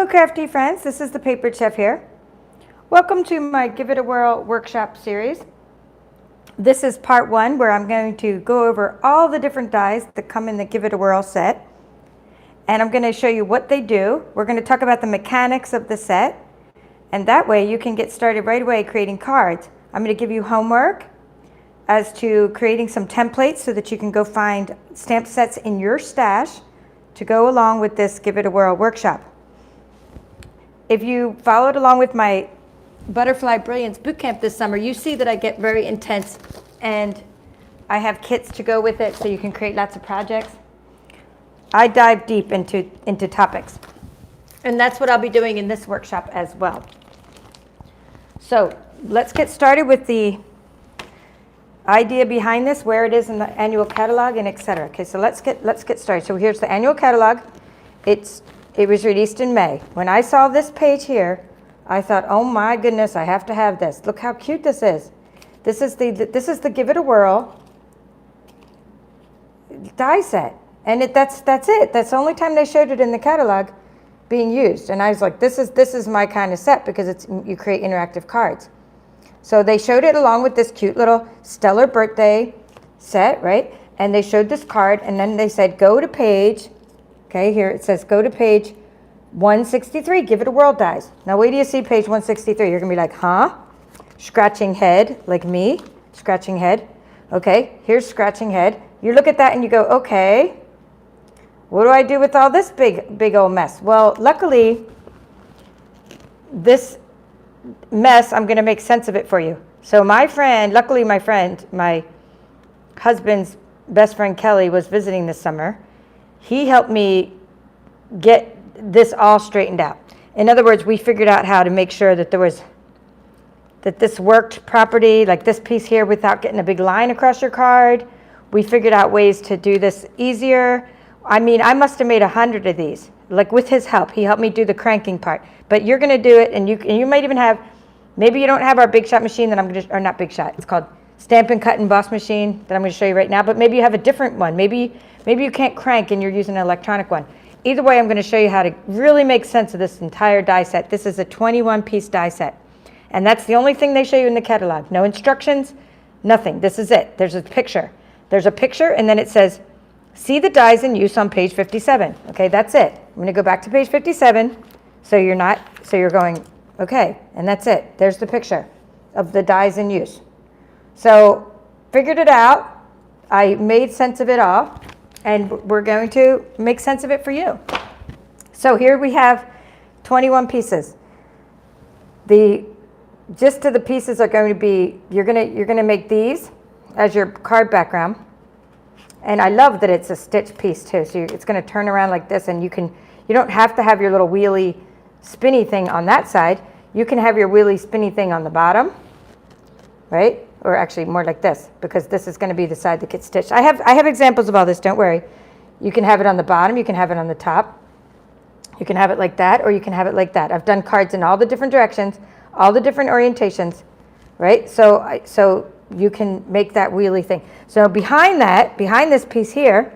Hello crafty friends, this is the Paper Chef here. Welcome to my Give It a Whirl workshop series. This is part one where I'm going to go over all the different dies that come in the Give It a Whirl set. And I'm going to show you what they do. We're going to talk about the mechanics of the set. And that way you can get started right away creating cards. I'm going to give you homework as to creating some templates so that you can go find stamp sets in your stash to go along with this Give It a Whirl workshop. If you followed along with my Butterfly Brilliance Bootcamp this summer, you see that I get very intense and I have kits to go with it so you can create lots of projects. I dive deep into topics. And that's what I'll be doing in this workshop as well. So let's get started with the idea behind this, where it is in the annual catalog, and etc. Okay, so let's get started. So here's the annual catalog. It was released in May. When I saw this page here, I thought, oh my goodness, I have to have this. Look how cute this is. This is the Give It a Whirl die set, and that's it. That's the only time they showed it in the catalog being used. And I was like, this is my kind of set because you create interactive cards. So they showed it along with this cute little Stellar birthday set, right? And they showed this card, and then they said, go to page, okay, here it says, go to page 163, Give It a Whirl dies. Now wait till you see page 163. You're gonna be like, huh? Scratching head, like me, scratching head. Okay, here's scratching head. You look at that and you go, okay, what do I do with all this big old mess? Well, luckily, this mess, I'm going to make sense of it for you. So luckily my friend, my husband's best friend Kelly was visiting this summer. He helped me get this all straightened out. In other words, we figured out how to make sure that this worked properly, like this piece here, without getting a big line across your card. We figured out ways to do this easier. I mean, I must have made 100 of these, like with his help. He helped me do the cranking part. But you're going to do it, and you might even have, maybe you don't have our Big Shot machine that I'm going to, or not Big Shot, it's called Stampin' Cut and Boss machine that I'm going to show you right now. But maybe you have a different one. Maybe you can't crank and you're using an electronic one. Either way, I'm going to show you how to really make sense of this entire die set. This is a 21-piece die set. And that's the only thing they show you in the catalog. No instructions, nothing. This is it. There's a picture. There's a picture, and then it says, see the dies in use on page 57. Okay, that's it. I'm going to go back to page 57. So you're going, okay, and that's it. There's the picture of the dies in use. So figured it out. I made sense of it all, and we're going to make sense of it for you. So here we have 21 pieces. The gist of the pieces are going to be, you're going to make these as your card background. And I love that it's a stitch piece too. So it's going to turn around like this, and you don't have to have your little wheelie spinny thing on that side. You can have your wheelie spinny thing on the bottom, right? Or actually more like this, because this is going to be the side that gets stitched. I have examples of all this, don't worry. You can have it on the bottom, you can have it on the top. You can have it like that, or you can have it like that. I've done cards in all the different directions, all the different orientations, right? So you can make that wheelie thing. So behind this piece here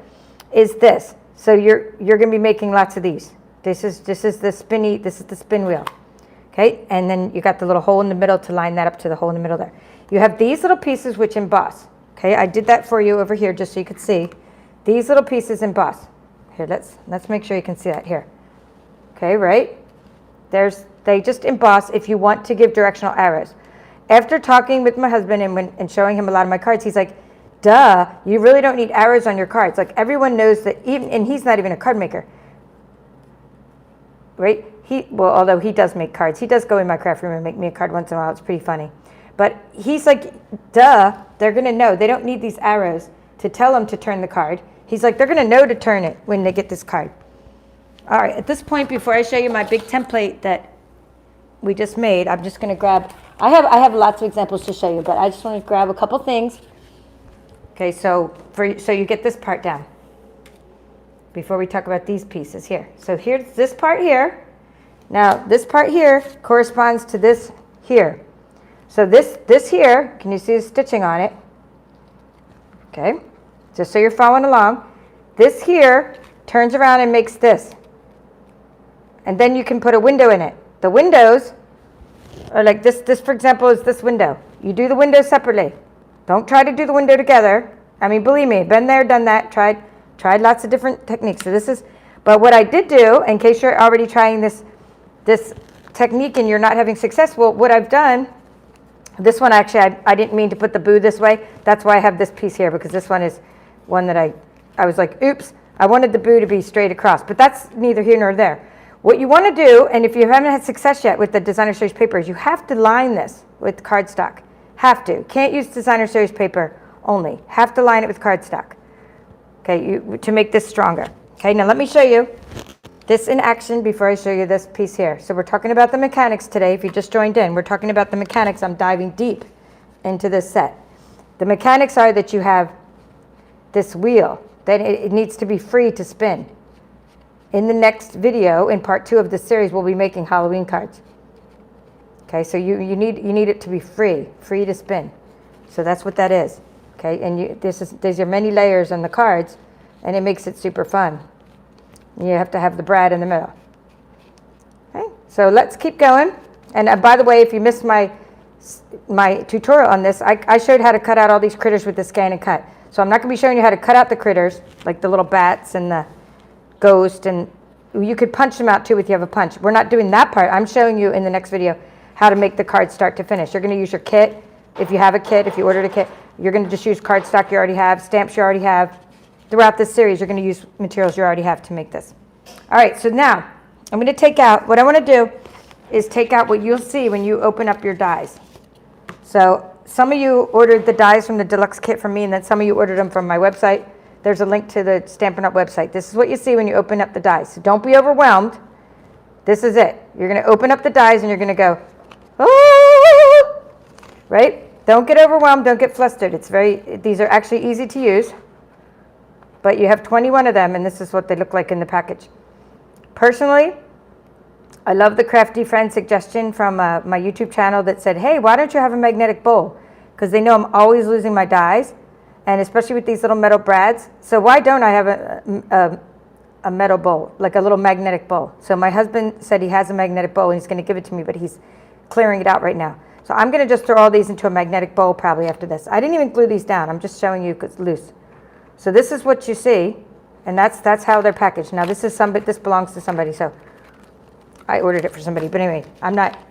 is this. So you're going to be making lots of these. This is the spin wheel. Okay, and then you got the little hole in the middle to line that up to the hole in the middle there. You have these little pieces which emboss. Okay, I did that for you over here just so you could see. These little pieces emboss. Here, let's make sure you can see that here. Okay, right? They just emboss if you want to give directional arrows. After talking with my husband and showing him a lot of my cards, he's like, duh, you really don't need arrows on your cards. Like everyone knows that, and he's not even a card maker, right? Although he does make cards. He does go in my craft room and make me a card once in a while. It's pretty funny. But he's like, duh, they're going to know. They don't need these arrows to tell them to turn the card. He's like, they're going to know to turn it when they get this card. All right, at this point, before I show you my big template that we just made, I'm just going to grab, I have lots of examples to show you, but I just want to grab a couple things. Okay, so you get this part down before we talk about these pieces here. So here's this part here. Now this part here corresponds to this here. So this here, can you see the stitching on it? Okay, just so you're following along. This here turns around and makes this. and then you can put a window in it. The windows are like this. This, for example, is this window. You do the windows separately. Don't try to do the window together. I mean, believe me, been there, done that, tried lots of different techniques. So this is, but what I did do, in case you're already trying this technique and you're not having success, well, what I've done, this one actually, I didn't mean to put the boo this way. That's why I have this piece here, because this one is one that I was like, oops, I wanted the boo to be straight across, but that's neither here nor there. What you want to do, and if you haven't had success yet with the Designer Series paper, is you have to line this with cardstock. Have to. Can't use Designer Series paper only. Have to line it with cardstock. Okay, to make this stronger. Okay, now let me show you this in action before I show you this piece here. So we're talking about the mechanics today. If you just joined in, we're talking about the mechanics. I'm diving deep into this set. The mechanics are that you have this wheel, that it needs to be free to spin. In the next video, in part 2 of this series, we'll be making Halloween cards. Okay, so you need it to be free to spin. So that's what that is. Okay, and there's your many layers on the cards, and it makes it super fun. You have to have the brad in the middle. Okay, so let's keep going. And by the way, if you missed my tutorial on this, I showed how to cut out all these critters with the scan and cut. So I'm not going to be showing you how to cut out the critters, like the little bats and the ghost, and you could punch them out too if you have a punch. We're not doing that part. I'm showing you in the next video how to make the card start to finish. You're going to use your kit. If you have a kit, if you ordered a kit, you're going to just use cardstock you already have, stamps you already have. Throughout this series, you're going to use materials you already have to make this. All right, so now I'm going to take out, what I want to do is take out what you'll see when you open up your dies. So some of you ordered the dies from the deluxe kit from me, and then some of you ordered them from my website. There's a link to the Stampin Up website. This is what you see when you open up the dies. So don't be overwhelmed. This is it. You're going to open up the dies and you're going to go, oh, right? Don't get overwhelmed. Don't get flustered. These are actually easy to use, but you have 21 of them, and this is what they look like in the package. Personally, I love the Crafty Friend suggestion from my YouTube channel that said, hey, why don't you have a magnetic bowl? Because they know I'm always losing my dies, and especially with these little metal brads. So why don't I have a metal bowl, like a little magnetic bowl? So my husband said he has a magnetic bowl, and he's going to give it to me, but he's clearing it out right now. So I'm going to just throw all these into a magnetic bowl probably after this. I didn't even glue these down. I'm just showing you because it's loose. So this is what you see, and that's how they're packaged. Now this belongs to somebody, so I ordered it for somebody. But anyway,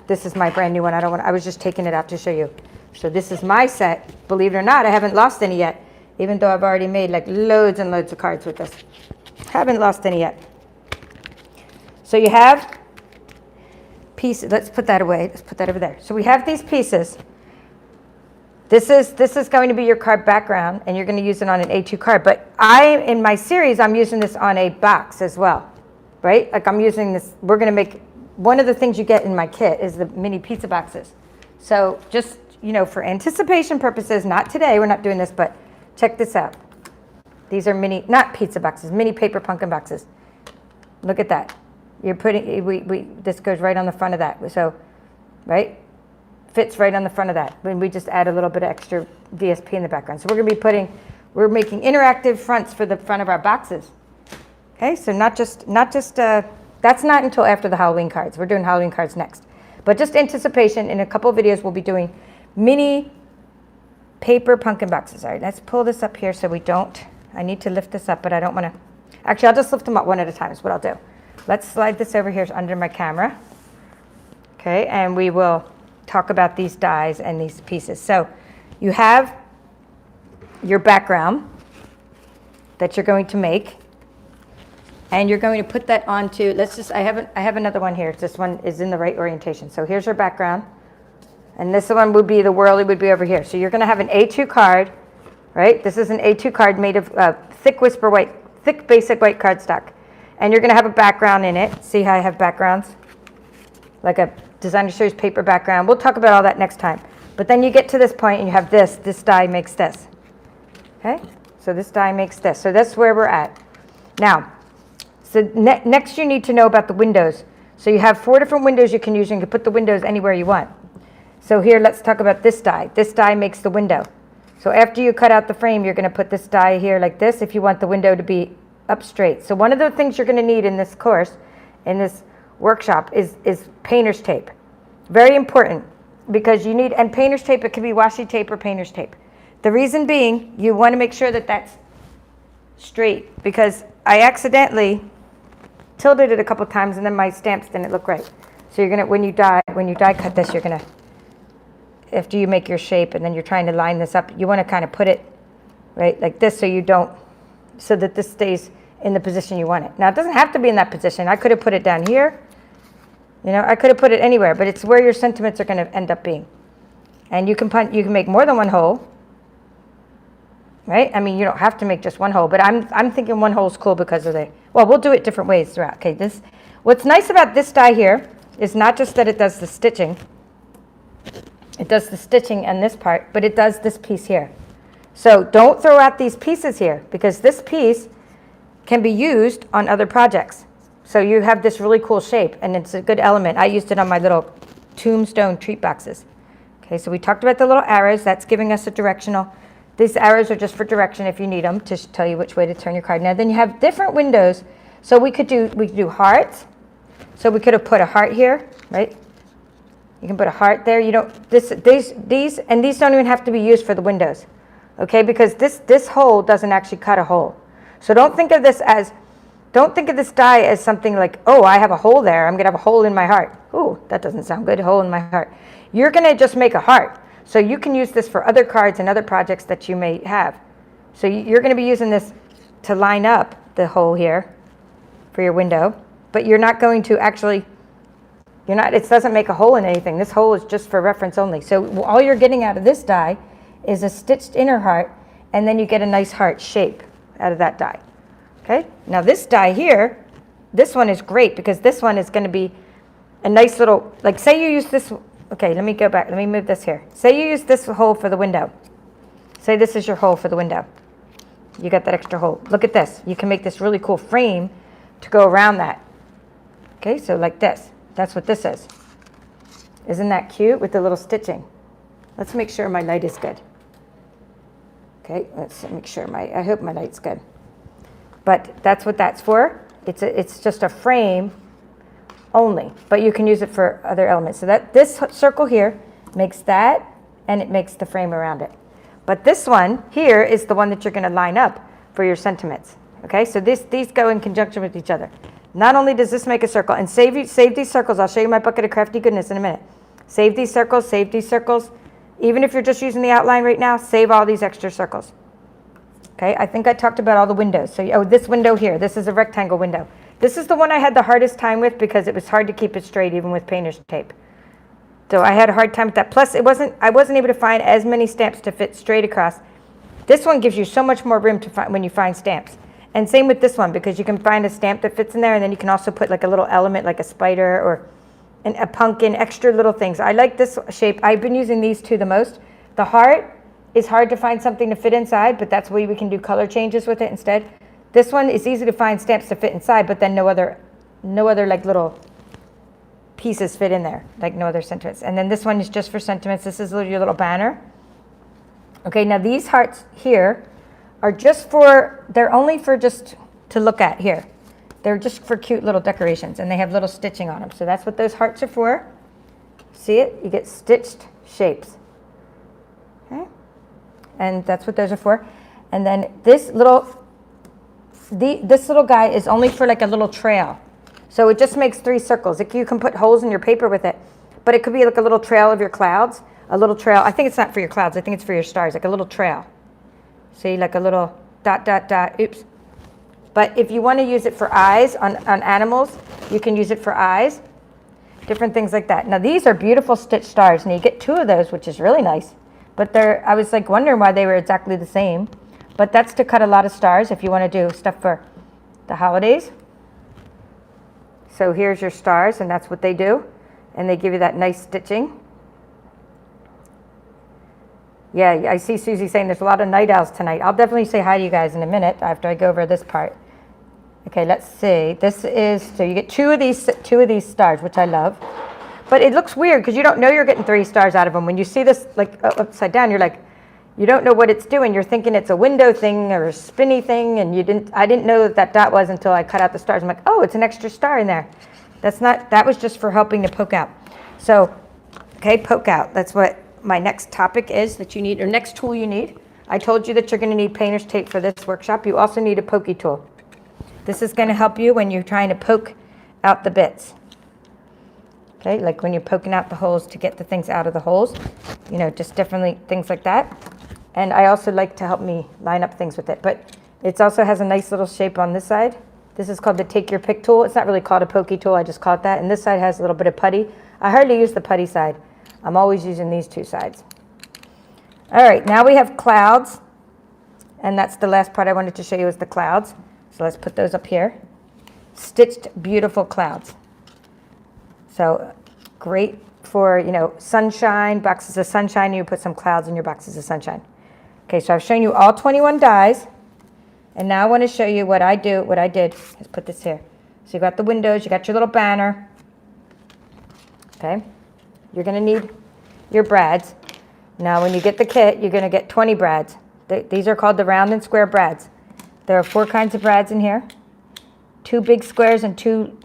this is my brand new one. I was just taking it out to show you. So this is my set. Believe it or not, I haven't lost any yet, even though I've already made like loads and loads of cards with this. Haven't lost any yet. So you have pieces. Let's put that away. Let's put that over there. So we have these pieces. This is going to be your card background, and you're going to use it on an A2 card. But in my series, I'm using this on a box as well, right? Like I'm using this. We're going to make, one of the things you get in my kit is the mini pizza boxes. So just, for anticipation purposes, not today, we're not doing this, but check this out. These are mini, not pizza boxes, mini paper pumpkin boxes. Look at that. You're putting, this goes right on the front of that. So, right? Fits right on the front of that. When we just add a little bit of extra VSP in the background. So we're going to be we're making interactive fronts for the front of our boxes. Okay, so that's not until after the Halloween cards. We're doing Halloween cards next. But just anticipation, in a couple of videos, we'll be doing mini paper pumpkin boxes. All right, let's pull this up here so we don't, I need to lift this up, but I don't want to, actually, I'll just lift them up one at a time is what I'll do. Let's slide this over here under my camera. Okay, and we will talk about these dies and these pieces. So you have your background that you're going to make, and you're going to put that onto, I have another one here. This one is in the right orientation. So here's your background, and this one would be the whirly would be over here. So you're going to have an A2 card, right? This is an A2 card made of thick basic white cardstock, and you're going to have a background in it. See how I have backgrounds? Like a Designer Series paper background. We'll talk about all that next time. But then you get to this point and you have this die makes this. Okay? So this die makes this. So that's where we're at. Now, so next you need to know about the windows. So you have 4 different windows you can use. You can put the windows anywhere you want. So here, let's talk about this die. This die makes the window. So after you cut out the frame, you're going to put this die here like this if you want the window to be up straight. So one of the things you're going to need in this course, in this workshop is painter's tape. Very important, because you need, and painter's tape, it could be washi tape or painter's tape. The reason being, you want to make sure that that's straight, because I accidentally tilted it a couple times and then my stamps didn't look right. So you're gonna, when you die cut this, you're gonna, after you make your shape and then you're trying to line this up, you want to kind of put it right like this, so you don't, so that this stays in the position you want it. Now it doesn't have to be in that position. I could have put it down here. You know, I could have put it anywhere, but it's where your sentiments are going to end up being. And you can make more than one hole, right? I mean, you don't have to make just one hole, but I'm thinking one hole is cool because of well, we'll do it different ways throughout. Okay, what's nice about this die here is not just that it does the stitching. It does the stitching and this part, but it does this piece here. So don't throw out these pieces here, because this piece can be used on other projects. So you have this really cool shape, and it's a good element. I used it on my little tombstone treat boxes. Okay, so we talked about the little arrows. That's giving us a directional. These arrows are just for direction if you need them, to tell you which way to turn your card. Now then you have different windows. So we could do hearts. So we could have put a heart here, right? You can put a heart there. You don't, these don't even have to be used for the windows, okay? Because this hole doesn't actually cut a hole. So don't think of this die as something like, oh, I have a hole there. I'm gonna have a hole in my heart. Ooh, that doesn't sound good, hole in my heart. You're gonna just make a heart. So you can use this for other cards and other projects that you may have. So you're gonna be using this to line up the hole here for your window, but you're not going to actually, it doesn't make a hole in anything. This hole is just for reference only. So all you're getting out of this die is a stitched inner heart, and then you get a nice heart shape out of that die. Okay, now this die here, this one is great, because this one is going to be a nice little, like say you use this, okay, let me go back, let me move this here. Say you use this hole for the window. Say this is your hole for the window. You got that extra hole. Look at this. You can make this really cool frame to go around that. Okay, so like this. That's what this is. Isn't that cute with the little stitching? Let's make sure my light is good. Okay, let's make sure I hope my light's good. But that's what that's for. It's just a frame only, but you can use it for other elements. So that this circle here makes that, and it makes the frame around it. But this one here is the one that you're going to line up for your sentiments. Okay, so these go in conjunction with each other. Not only does this make a circle, and save these circles. I'll show you my bucket of crafty goodness in a minute. Save these circles, save these circles. Even if you're just using the outline right now, save all these extra circles. Okay, I think I talked about all the windows. So, this window here, this is a rectangle window. This is the one I had the hardest time with, because it was hard to keep it straight even with painter's tape. So I had a hard time with that. Plus, I wasn't able to find as many stamps to fit straight across. This one gives you so much more room to find when you find stamps. And same with this one, because you can find a stamp that fits in there, and then you can also put like a little element like a spider or a pumpkin, extra little things. I like this shape. I've been using these two the most. The heart is hard to find something to fit inside, but that's where we can do color changes with it instead. This one is easy to find stamps to fit inside, but then no other like little pieces fit in there, like no other sentiments. And then this one is just for sentiments. This is your little banner. Okay, now these hearts here are they're only for just to look at here. They're just for cute little decorations, and they have little stitching on them. So that's what those hearts are for. See it? You get stitched shapes. Okay? And that's what those are for. And then this little guy is only for like a little trail. So it just makes 3 circles. You can put holes in your paper with it, but it could be like a little trail of your clouds. A little trail. I think it's not for your clouds. I think it's for your stars, like a little trail. See, like a little dot, dot, dot. Oops. But if you want to use it for eyes on animals, you can use it for eyes. Different things like that. Now these are beautiful stitched stars, and you get 2 of those, which is really nice. But I was like wondering why they were exactly the same. But that's to cut a lot of stars if you want to do stuff for the holidays. So here's your stars, and that's what they do. And they give you that nice stitching. Yeah, I see Susie saying there's a lot of night owls tonight. I'll definitely say hi to you guys in a minute after I go over this part. Okay, let's see. This is, so you get two of these stars, which I love. But it looks weird because you don't know you're getting 3 stars out of them. When you see this like upside down, you're like, you don't know what it's doing. You're thinking it's a window thing or a spinny thing, and I didn't know that dot was until I cut out the stars. I'm like, oh, it's an extra star in there. That was just for helping to poke out. So, okay, poke out. That's what my next topic is that you need, or next tool you need. I told you that you're going to need painter's tape for this workshop. You also need a pokey tool. This is going to help you when you're trying to poke out the bits. Okay, like when you're poking out the holes to get the things out of the holes. You know, just differently, things like that. And I also like to help me line up things with it. But it also has a nice little shape on this side. This is called the take your pick tool. It's not really called a pokey tool, I just call it that. And this side has a little bit of putty. I hardly use the putty side. I'm always using these two sides. All right, now we have clouds. And that's the last part I wanted to show you is the clouds. So let's put those up here. Stitched beautiful clouds. So great for, you know, sunshine, boxes of sunshine. You put some clouds in your boxes of sunshine. Okay, so I've shown you all 21 dies. And now I want to show you what I did. Let's put this here. So you got the windows, you got your little banner. Okay. You're going to need your brads. Now when you get the kit, you're going to get 20 brads. These are called the round and square brads. There are 4 kinds of brads in here. 2 big squares and 2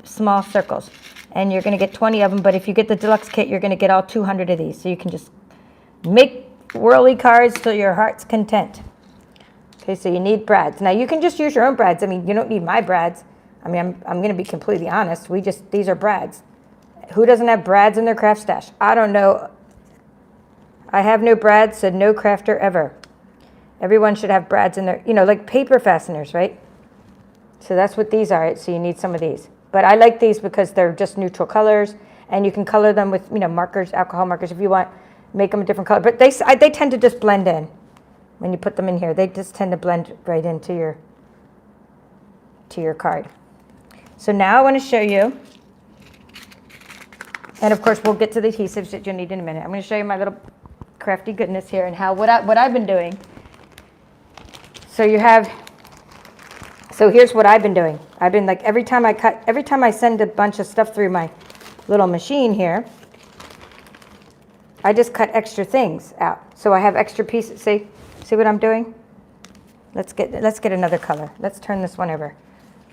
small circles. And you're going to get 20 of them, but if you get the deluxe kit, you're going to get all 200 of these. So you can just make whirly cards till your heart's content. Okay, so you need brads. Now you can just use your own brads. I mean, you don't need my brads. I mean, I'm going to be completely honest. These are brads. Who doesn't have brads in their craft stash? I don't know. I have no brads, said no crafter ever. Everyone should have brads in their, you know, like paper fasteners, right? So that's what these are. So you need some of these. But I like these because they're just neutral colors, and you can color them with, you know, markers, alcohol markers if you want. Make them a different color. But they tend to just blend in. When you put them in here, they just tend to blend right into your card. So now I want to show you, and of course we'll get to the adhesives that you'll need in a minute. I'm going to show you my little crafty goodness here and what I've been doing. So here's what I've been doing. I've been like every time I send a bunch of stuff through my little machine here, I just cut extra things out. So I have extra pieces. See what I'm doing? Let's get another color. Let's turn this one over.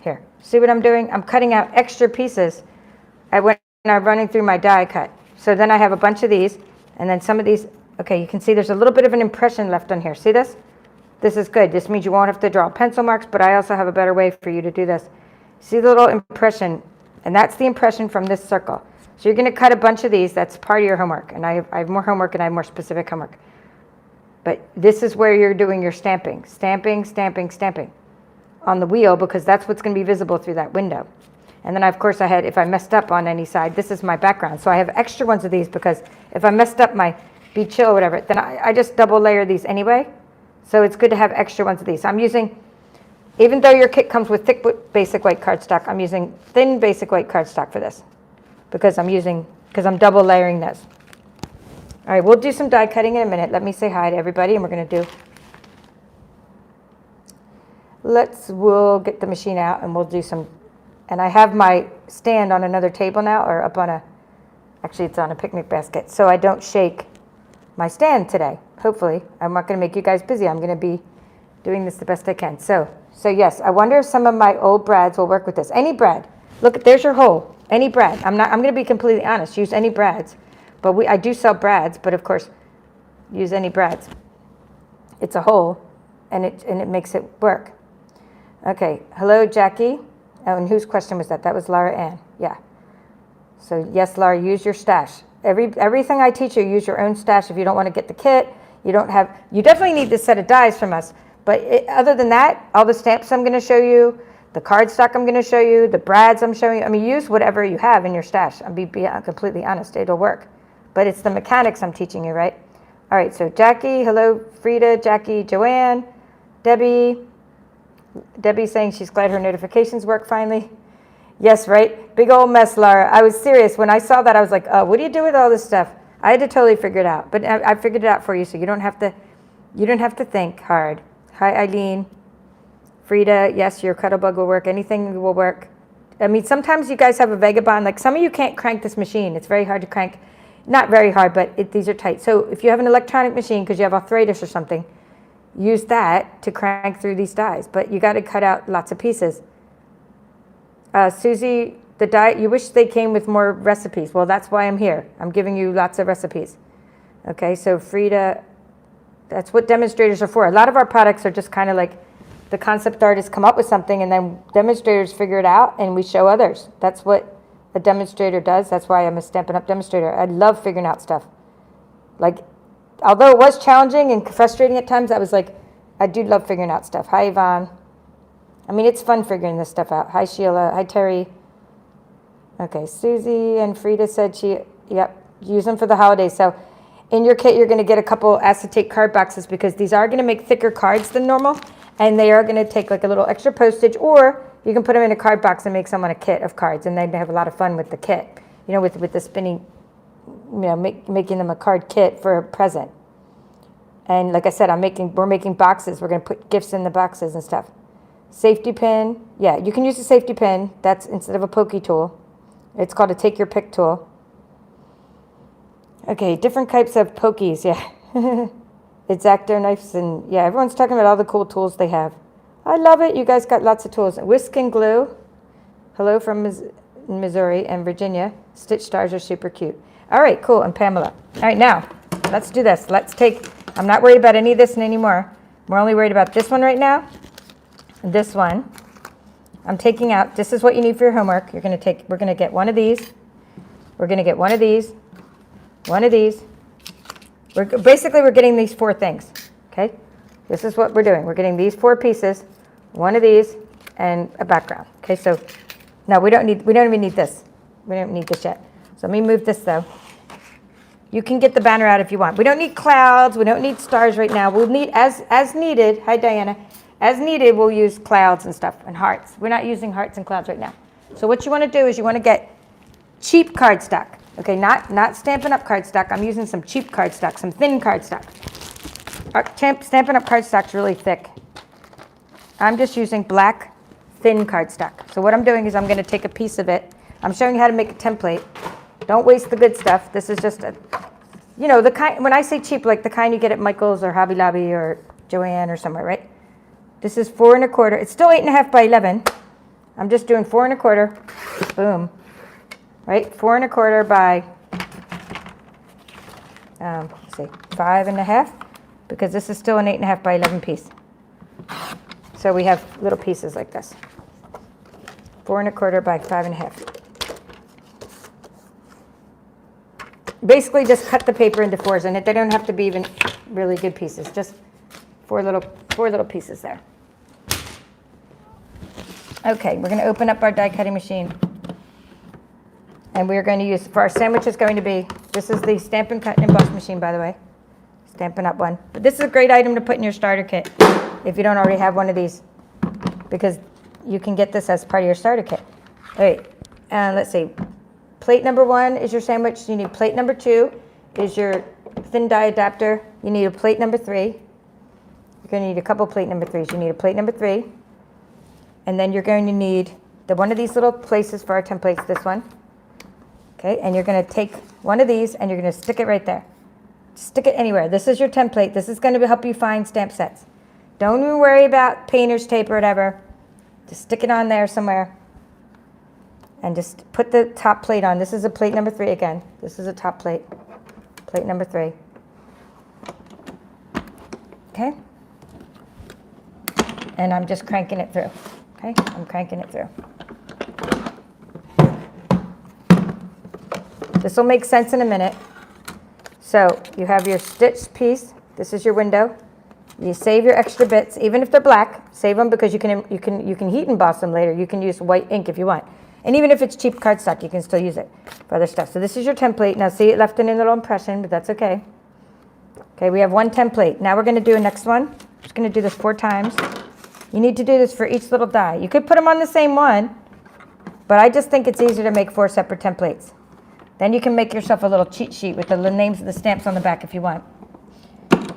Here. See what I'm doing? I'm cutting out extra pieces when I'm running through my die cut. So then I have a bunch of these, and then some of these. Okay, you can see there's a little bit of an impression left on here. See this? This is good. This means you won't have to draw pencil marks, but I also have a better way for you to do this. See the little impression? And that's the impression from this circle. So you're going to cut a bunch of these. That's part of your homework. And I have more homework, and I have more specific homework. But this is where you're doing your stamping. Stamping, stamping, stamping on the wheel, because that's what's going to be visible through that window. And then, of course, if I messed up on any side, this is my background. So I have extra ones of these, because if I messed up my Be Chill or whatever, then I just double layer these anyway. So it's good to have extra ones of these. I'm using, even though your kit comes with thick basic white cardstock, I'm using thin basic white cardstock for this, because I'm double layering this. All right, we'll do some die cutting in a minute. Let me say hi to everybody, and we'll get the machine out, and we'll do some, and I have my stand on another table now, or up on actually it's on a picnic basket, so I don't shake my stand today. Hopefully, I'm not going to make you guys busy. I'm going to be doing this the best I can. So yes, I wonder if some of my old brads will work with this. Any brad. Look, there's your hole. Any brad. I'm going to be completely honest. Use any brads. But I do sell brads, but of course, use any brads. It's a hole, and it makes it work. Okay, hello, Jackie. Oh, and whose question was that? That was Laura Ann. Yeah. So yes, Laura, use your stash. Everything I teach you, use your own stash. If you don't want to get the kit, you definitely need this set of dies from us. But other than that, all the stamps I'm going to show you, the cardstock I'm going to show you, the brads I'm showing you, I mean, use whatever you have in your stash. I'll be completely honest, it'll work. But it's the mechanics I'm teaching you, right? All right, so Jackie, hello, Frida, Jackie, Joanne, Debbie. Debbie's saying she's glad her notifications work finally. Yes, right? Big old mess, Laura. I was serious. When I saw that, I was like, oh, what do you do with all this stuff? I had to totally figure it out. But I figured it out for you, so you don't have to think hard. Hi, Eileen. Frida, yes, your Cuttlebug will work. Anything will work. I mean, sometimes you guys have a Vagabond. Like, some of you can't crank this machine. It's very hard to crank. Not very hard, but these are tight. So if you have an electronic machine because you have arthritis or something, use that to crank through these dies. But you got to cut out lots of pieces. Susie, the die, you wish they came with more recipes. Well, that's why I'm here. I'm giving you lots of recipes. Okay, so Frida, that's what demonstrators are for. A lot of our products are just kind of like the concept artists come up with something and then demonstrators figure it out and we show others. That's what a demonstrator does. That's why I'm a Stampin' Up! Demonstrator. I love figuring out stuff. Like, although it was challenging and frustrating at times, I do love figuring out stuff. Hi, Yvonne. I mean, it's fun figuring this stuff out. Hi, Sheila. Hi, Terry. Okay, Susie and Frida said use them for the holidays. So in your kit, you're going to get a couple acetate card boxes because these are going to make thicker cards than normal. And they are going to take like a little extra postage, or you can put them in a card box and make someone a kit of cards, and then they have a lot of fun with the kit. You know, with the spinning, making them a card kit for a present. And like I said, we're making boxes. We're going to put gifts in the boxes and stuff. Safety pin. Yeah, you can use a safety pin. That's instead of a pokey tool. It's called a take your pick tool. Okay, different types of pokies. Yeah. X-Acto knives, and yeah, everyone's talking about all the cool tools they have. I love it. You guys got lots of tools. Whisk and glue. Hello from Missouri and Virginia. Stitch stars are super cute. All right, cool. And Pamela. All right, now let's do this. I'm not worried about any of this anymore. We're only worried about this one right now. This one. I'm taking out. This is what you need for your homework. We're going to get one of these. We're going to get one of these. One of these. We're getting these 4 things, okay? This is what we're doing. We're getting these 4 pieces, one of these, and a background. Okay, so now we don't even need this. We don't need this yet. So let me move this though. You can get the banner out if you want. We don't need clouds. We don't need stars right now. We'll need as needed. Hi Diana. As needed, we'll use clouds and stuff and hearts. We're not using hearts and clouds right now. So what you want to do is you want to get cheap cardstock. Okay, not Stampin' Up! Cardstock. I'm using some cheap cardstock, some thin cardstock. Stampin' Up! Cardstock's really thick. I'm just using black, thin cardstock. So what I'm doing is I'm going to take a piece of it. I'm showing you how to make a template. Don't waste the good stuff. This is just the kind, when I say cheap, like the kind you get at Michael's or Hobby Lobby or Joann or somewhere, right? This is 4 1/4. It's still 8.5 by 11. I'm just doing 4 1/4. Boom. Right, 4 1/4 by, let's see, 5.5, because this is still an 8.5 by 11 piece. So we have little pieces like this. 4 1/4 by 5.5. Basically, just cut the paper into 4s, and they don't have to be even really good pieces. Just 4 little pieces there. Okay, we're going to open up our die cutting machine. And we're going to use, for our sandwich is going to be, this is the Stampin' Cut and Emboss machine, by the way. Stampin' Up! One. But this is a great item to put in your starter kit if you don't already have one of these, because you can get this as part of your starter kit. All right, let's see. Plate number 1 is your sandwich. You need plate number 2 is your thin die adapter. You need a plate number 3. You're going to need a couple plate number 3s. You need a plate number 3. And then you're going to need one of these little places for our templates, this one. Okay, and you're going to take one of these and you're going to stick it right there. Stick it anywhere. This is your template. This is going to help you find stamp sets. Don't even worry about painter's tape or whatever. Just stick it on there somewhere. And just put the top plate on. This is a plate number 3 again. This is a top plate. Plate number 3. Okay? And I'm just cranking it through. Okay? I'm cranking it through. This will make sense in a minute. So you have your stitched piece. This is your window. You save your extra bits, even if they're black. Save them because you can heat emboss them later. You can use white ink if you want. And even if it's cheap cardstock, you can still use it for other stuff. So this is your template. Now see, it left in a little impression, but that's okay. Okay, we have one template. Now we're going to do a next one. I'm just going to do this 4 times. You need to do this for each little die. You could put them on the same one, but I just think it's easier to make 4 separate templates. Then you can make yourself a little cheat sheet with the names of the stamps on the back if you want.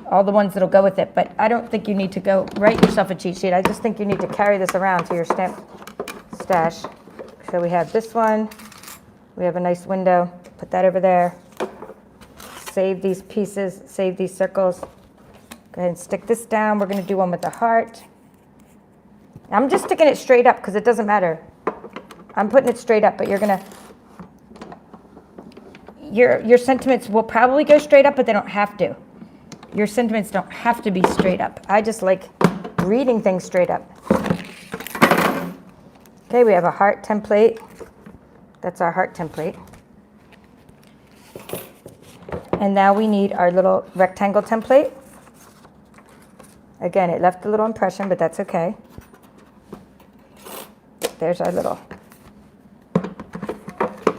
All the ones that'll go with it, but I don't think you need to go write yourself a cheat sheet. I just think you need to carry this around to your stamp stash. So we have this one. We have a nice window. Put that over there. Save these pieces, save these circles. Go ahead and stick this down. We're going to do one with the heart. I'm just sticking it straight up because it doesn't matter. I'm putting it straight up, but you're gonna, your sentiments will probably go straight up, but they don't have to. Your sentiments don't have to be straight up. I just like reading things straight up. Okay, we have a heart template. That's our heart template. And now we need our little rectangle template. Again, it left a little impression, but that's okay. There's our little,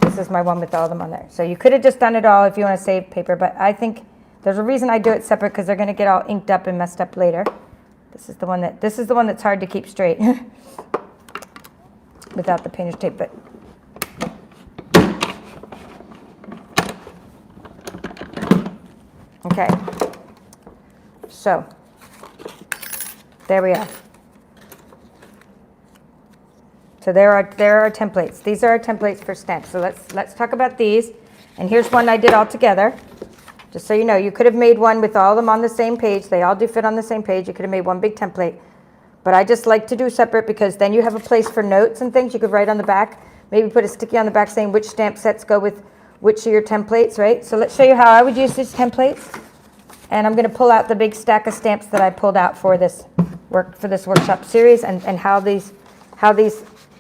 this is my one with all of them on there. So you could have just done it all if you want to save paper, but I think there's a reason I do it separate, because they're going to get all inked up and messed up later. This is the one that's hard to keep straight without the painter's tape, but okay. So there we are. So there are our templates. These are our templates for stamps. So let's talk about these. And here's one I did all together. Just so you know, you could have made one with all of them on the same page. They all do fit on the same page. You could have made one big template. But I just like to do separate, because then you have a place for notes and things you could write on the back. Maybe put a sticky on the back saying which stamp sets go with which of your templates, right? So let's show you how I would use these templates. And I'm going to pull out the big stack of stamps that I pulled out for this workshop series, and how these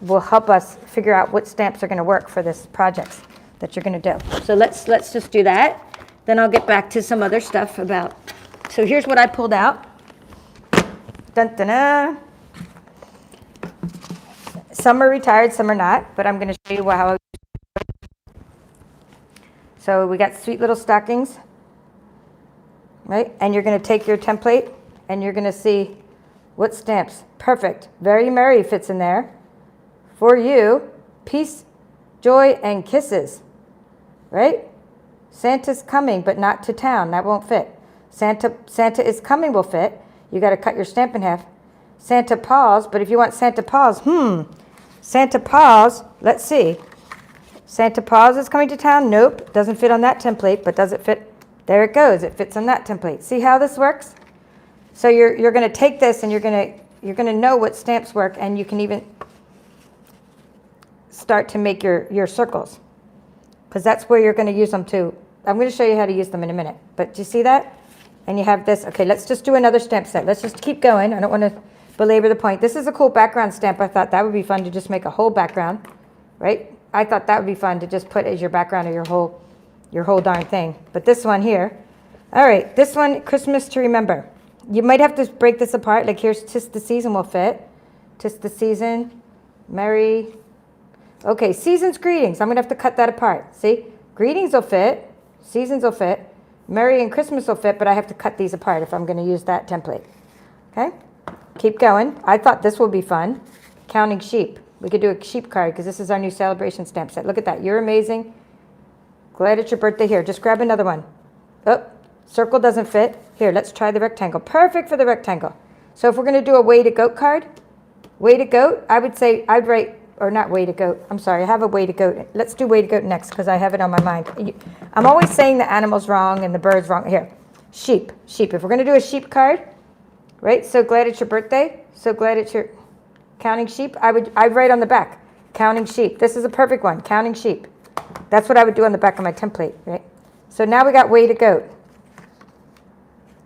will help us figure out what stamps are going to work for this project that you're going to do. So let's just do that. Then I'll get back to some other stuff about. So here's what I pulled out. Dun, dun, dun. Some are retired, some are not, but I'm going to show you how. So we got sweet little stockings, right? And you're going to take your template and you're going to see what stamps. Perfect. Very merry fits in there. For you, peace, joy, and kisses, right? Santa's coming, but not to town. That won't fit. Santa is coming will fit. You got to cut your stamp in half. Santa Paws, but if you want Santa Paws, Santa Paws, let's see. Santa Paws is coming to town? Nope, doesn't fit on that template, but does it fit? There it goes. It fits on that template. See how this works? So you're going to take this and you're going to know what stamps work, and you can even start to make your circles, because that's where you're going to use them too. I'm going to show you how to use them in a minute, but do you see that? And you have this. Okay, let's just do another stamp set. Let's just keep going. I don't want to belabor the point. This is a cool background stamp. I thought that would be fun to just make a whole background, right? I thought that would be fun to just put as your background of your whole darn thing. But this one here, all right, this one, Christmas to Remember. You might have to break this apart. Like here's 'Tis the Season will fit. 'Tis the Season, Merry. Okay, Season's Greetings. I'm going to have to cut that apart. See? Greetings will fit. Seasons will fit. Merry and Christmas will fit, but I have to cut these apart if I'm going to use that template. Okay? Keep going. I thought this would be fun. Counting Sheep. We could do a sheep card, because this is our new celebration stamp set. Look at that. You're amazing. Glad it's your birthday. Here, just grab another one. Oh, circle doesn't fit. Here, let's try the rectangle. Perfect for the rectangle. So if we're going to do a Way to Goat card, Way to Goat, I would say I'd write, or not Way to Goat. I'm sorry, I have a Way to Goat. Let's do Way to Goat next, because I have it on my mind. I'm always saying the animal's wrong and the bird's wrong. Here, sheep, sheep. If we're going to do a sheep card, right? So glad it's your birthday. So glad it's your counting sheep. I'd write on the back, counting sheep. This is a perfect one, counting sheep. That's what I would do on the back of my template, right? So now we got Way to Goat.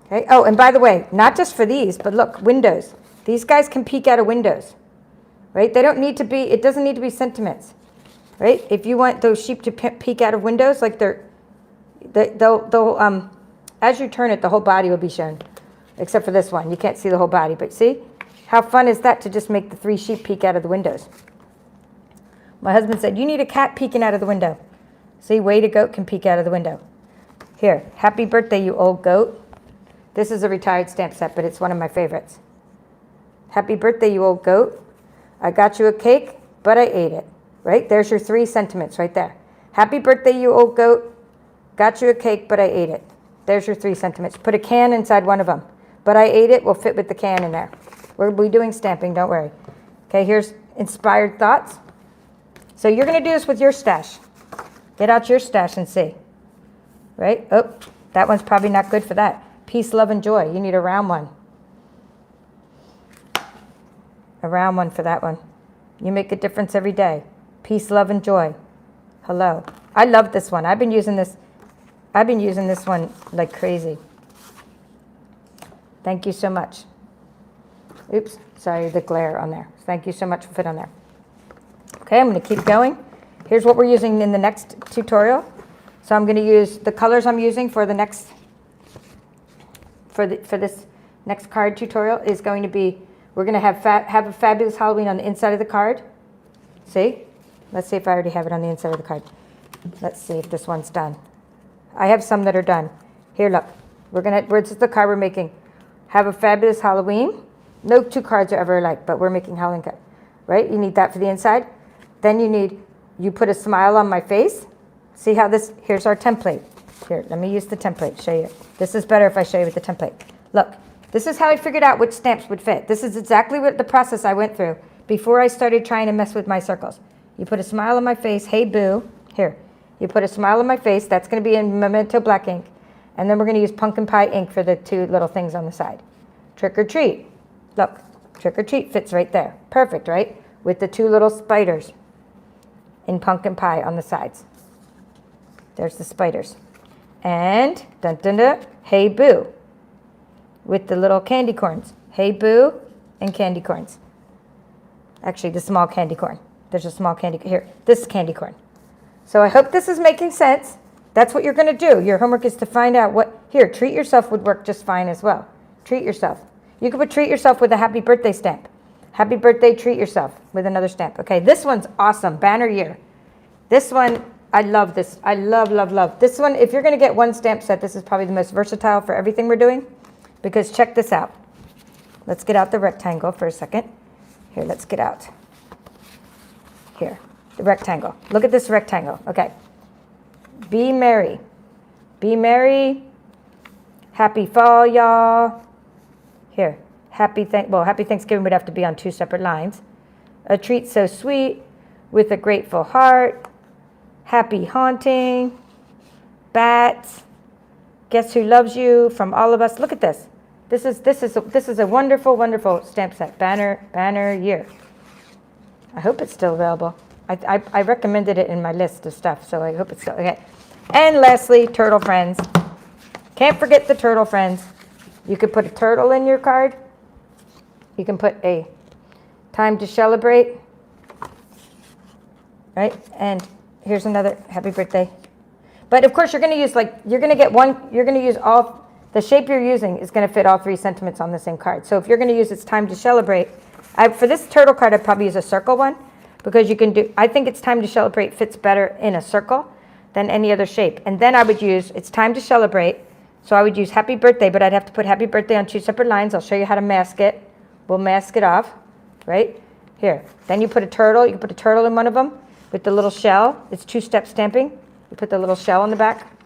Okay. Oh, and by the way, not just for these, but look, windows. These guys can peek out of windows, right? They don't need to be, it doesn't need to be sentiments, right? If you want those sheep to peek out of windows, like they'll as you turn it, the whole body will be shown, except for this one. You can't see the whole body, but see? How fun is that to just make the 3 sheep peek out of the windows? My husband said, you need a cat peeking out of the window. See, Way to Goat can peek out of the window. Here, happy birthday, you old goat. This is a retired stamp set, but it's one of my favorites. Happy birthday, you old goat. I got you a cake, but I ate it. Right? There's your 3 sentiments right there. Happy birthday, you old goat. Got you a cake, but I ate it. There's your 3 sentiments. Put a can inside one of them. But I ate it will fit with the can in there. We'll be doing stamping, don't worry. Okay, here's Inspired Thoughts. So you're going to do this with your stash. Get out your stash and see. Right? Oh, that one's probably not good for that. Peace, Love, and Joy. You need a round one. A round one for that one. You make a difference every day. Peace, love, and joy. Hello. I love this one. I've been using this one like crazy. Thank you so much. Oops, sorry, the glare on there. Thank you so much for fit on there. Okay, I'm going to keep going. Here's what we're using in the next tutorial. So I'm going to use the colors I'm using for the next, for this next card tutorial is going to be, we're going to have a fabulous Halloween on the inside of the card. See? Let's see if I already have it on the inside of the card. Let's see if this one's done. I have some that are done. Here, look. This is the card we're making. Have a fabulous Halloween. No two cards are ever alike, but we're making Halloween card. Right? You need that for the inside. Then you put a smile on my face. See how this, here's our template. Here, let me use the template, show you. This is better if I show you with the template. Look, this is how I figured out which stamps would fit. This is exactly what the process I went through before I started trying to mess with my circles. You put a smile on my face, hey boo. Here, you put a smile on my face. That's going to be in Memento black ink. And then we're going to use pumpkin pie ink for the two little things on the side. Trick or treat. Look, trick or treat fits right there. Perfect, right? With the two little spiders in pumpkin pie on the sides. There's the spiders. And dun dun dun, hey boo. With the little candy corns. Hey boo and candy corns. Actually, the small candy corn. There's a small candy, here, this is candy corn. So I hope this is making sense. That's what you're going to do. Your homework is to find out what, here, treat yourself would work just fine as well. Treat yourself. You could put treat yourself with a happy birthday stamp. Happy birthday, treat yourself with another stamp. Okay, this one's awesome, banner year. This one, I love this. I love, love, love. This one, if you're going to get one stamp set, this is probably the most versatile for everything we're doing. Because check this out. Let's get out the rectangle for a second. Here, let's get out. Here, the rectangle. Look at this rectangle. Okay. Be merry. Be merry. Happy fall, y'all. Here. Happy Thanksgiving would have to be on two separate lines. A treat so sweet with a grateful heart. Happy haunting. Bats. Guess who loves you from all of us. Look at this. This is a wonderful, wonderful stamp set. Banner year. I hope it's still available. I recommended it in my list of stuff, so I hope it's still, okay. And lastly, turtle friends. Can't forget the turtle friends. You could put a turtle in your card. You can put a time to celebrate. Right? And here's another happy birthday. But of course, you're going to use you're going to use all, the shape you're using is going to fit all three sentiments on the same card. So if you're going to use it's time to celebrate, for this turtle card, I'd probably use a circle one because you can do, I think it's time to celebrate fits better in a circle than any other shape. And then I would use it's time to celebrate. So I would use happy birthday, but I'd have to put happy birthday on two separate lines. I'll show you how to mask it. We'll mask it off, right? Here. Then you put a turtle. You can put a turtle in one of them with the little shell. It's two-step stamping. You put the little shell on the back.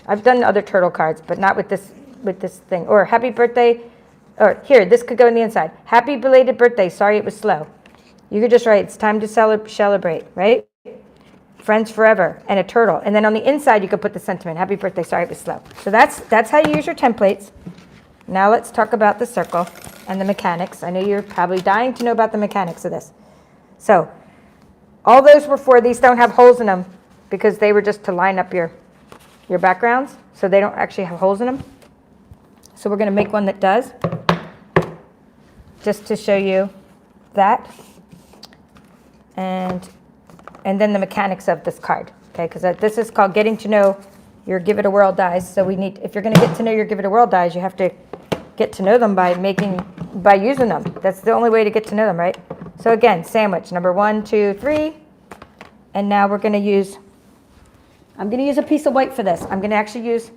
I've done other turtle cards, but not with this thing. Or happy birthday. Or here, this could go on the inside. Happy belated birthday. Sorry it was slow. You could just write, it's time to celebrate, right? Friends forever, and a turtle. And then on the inside, you could put the sentiment. Happy birthday. Sorry it was slow. So that's how you use your templates. Now let's talk about the circle and the mechanics. I know you're probably dying to know about the mechanics of this. So all those were for, these don't have holes in them because they were just to line up your backgrounds. So they don't actually have holes in them. So we're going to make one that does, just to show you that. And then the mechanics of this card, okay? Because this is called getting to know your Give It a Whirl dies. So if you're going to get to know your Give It a Whirl dies, you have to get to know them by using them. That's the only way to get to know them, right? So again, sandwich number 1, 2, 3, and now I'm going to use a piece of white for this. I'm going to actually use